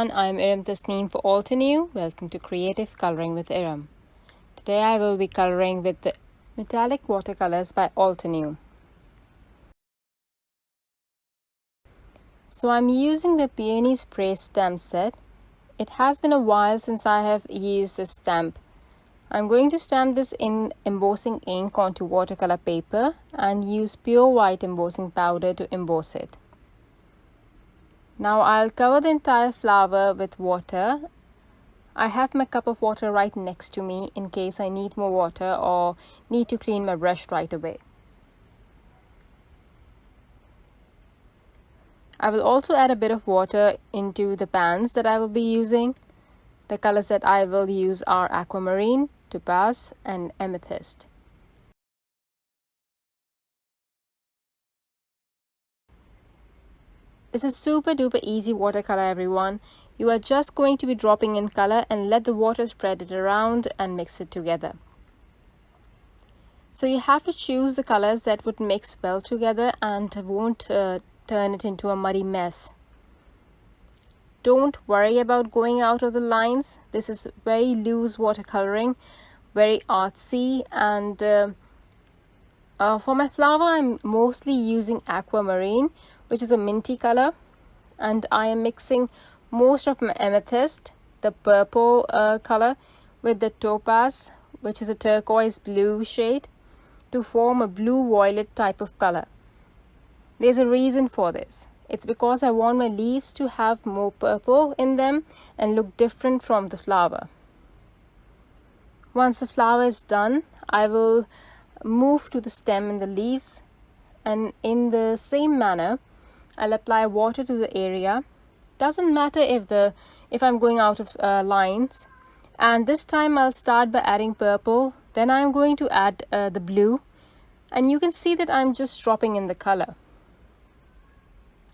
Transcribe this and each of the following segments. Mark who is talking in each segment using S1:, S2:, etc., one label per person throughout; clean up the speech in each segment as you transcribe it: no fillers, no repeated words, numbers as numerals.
S1: everyone, I'm Erum for Altenew. Welcome to Creative Coloring with Erum. Today I will be coloring with the Metallic Watercolors by Altenew. So I'm using the Peony Spray Stamp set. It has been a while since I have used this stamp. I'm going to stamp this in embossing ink onto watercolor paper and use pure white embossing powder to emboss it. Now I'll cover the entire flower with water. I have my cup of water right next to me in case I need more water or need to clean my brush right away. I will also add a bit of water into the pans that I will be using. The colors that I will use are aquamarine, topaz, and amethyst. This is super duper easy watercolor, everyone. You are just going to be dropping in color and let the water spread it around and mix it together. So you have to choose the colors that would mix well together and won't turn it into a muddy mess. Don't worry about going out of the lines. This is very loose watercoloring, very artsy, and for my flower I'm mostly using aquamarine, which is a minty color, and I am mixing most of my amethyst, the purple color, with the topaz, which is a turquoise blue shade, to form a blue violet type of color. There's a reason for this. It's because I want my leaves to have more purple in them and look different from the flower. Once the flower is done, I will move to the stem and the leaves, and in the same manner I'll apply water to the area. Doesn't matter if I'm going out of lines. And this time I'll start by adding purple, then I'm going to add the blue, and you can see that I'm just dropping in the color.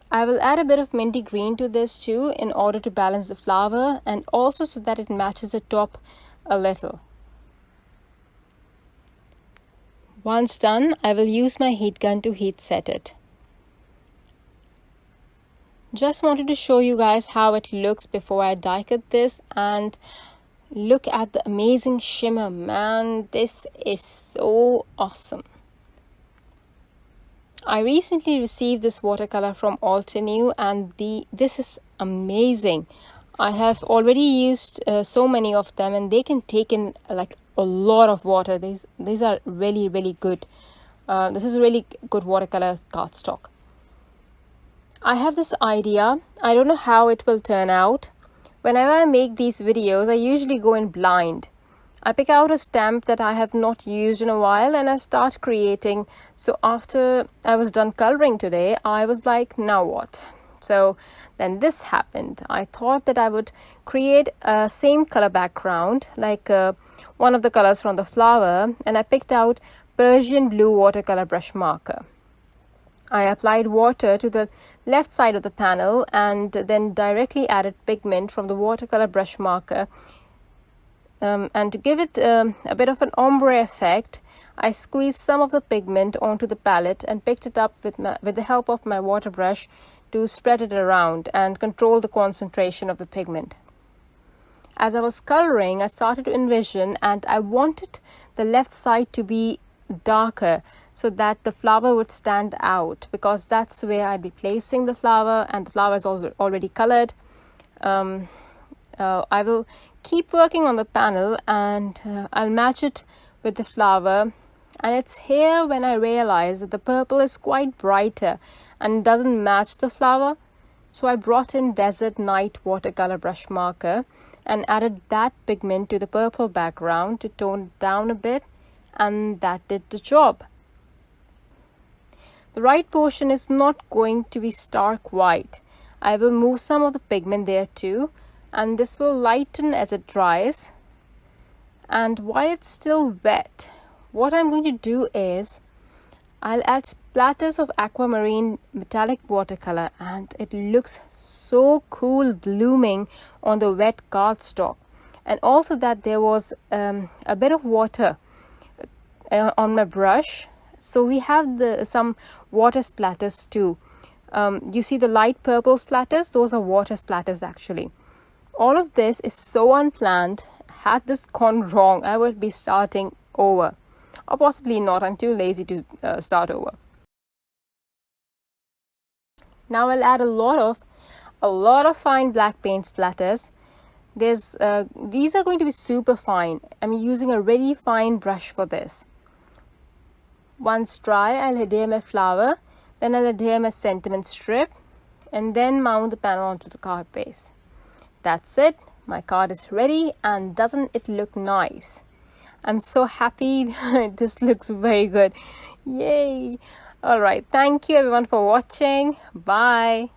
S1: I will add a bit of minty green to this too in order to balance the flower and also so that it matches the top a little. Once done, I will use my heat gun to heat set it. Just wanted to show you guys how it looks before I die cut this, and look at the amazing shimmer, man. This is so awesome. I recently received this watercolor from Altenew, and this is amazing. I have already used so many of them, and they can take in like a lot of water. These are really good. This is a really good watercolor cardstock. I have this idea. I don't know how it will turn out. Whenever I make these videos, I usually go in blind. I pick out a stamp that I have not used in a while and I start creating. So after I was done coloring today, I was like, now what? So then this happened. I thought that I would create a same color background, like one of the colors from the flower, and I picked out Persian blue watercolor brush marker. I applied water to the left side of the panel and then directly added pigment from the watercolor brush marker. And to give it a bit of an ombre effect, I squeezed some of the pigment onto the palette and picked it up with the help of my water brush to spread it around and control the concentration of the pigment. As I was coloring, I started to envision, and I wanted the left side to be darker so that the flower would stand out, because that's where I'd be placing the flower, and the flower is already colored. I will keep working on the panel and I'll match it with the flower, and it's here when I realized that the purple is quite brighter and doesn't match the flower. So I brought in Desert Night watercolor brush marker and added that pigment to the purple background to tone it down a bit, and that did the job. The right portion is not going to be stark white. I will move some of the pigment there too, and this will lighten as it dries. And while it's still wet, what I'm going to do is I'll add splatters of aquamarine metallic watercolor, and it looks so cool blooming on the wet cardstock. And also that there was a bit of water on my brush, so we have some water splatters too. You see the light purple splatters? Those are water splatters actually. all of this is so unplanned. Had this gone wrong, I would be starting over. Or possibly not, I'm too lazy to start over. Now I'll add a lot of fine black paint splatters. These are going to be super fine. I'm using a really fine brush for this. Once dry, I'll adhere my flower, then I'll adhere my sentiment strip, and then mount the panel onto the card base. That's it. My card is ready, and doesn't it look nice? I'm so happy. This looks very good. Yay! Alright, thank you everyone for watching. Bye.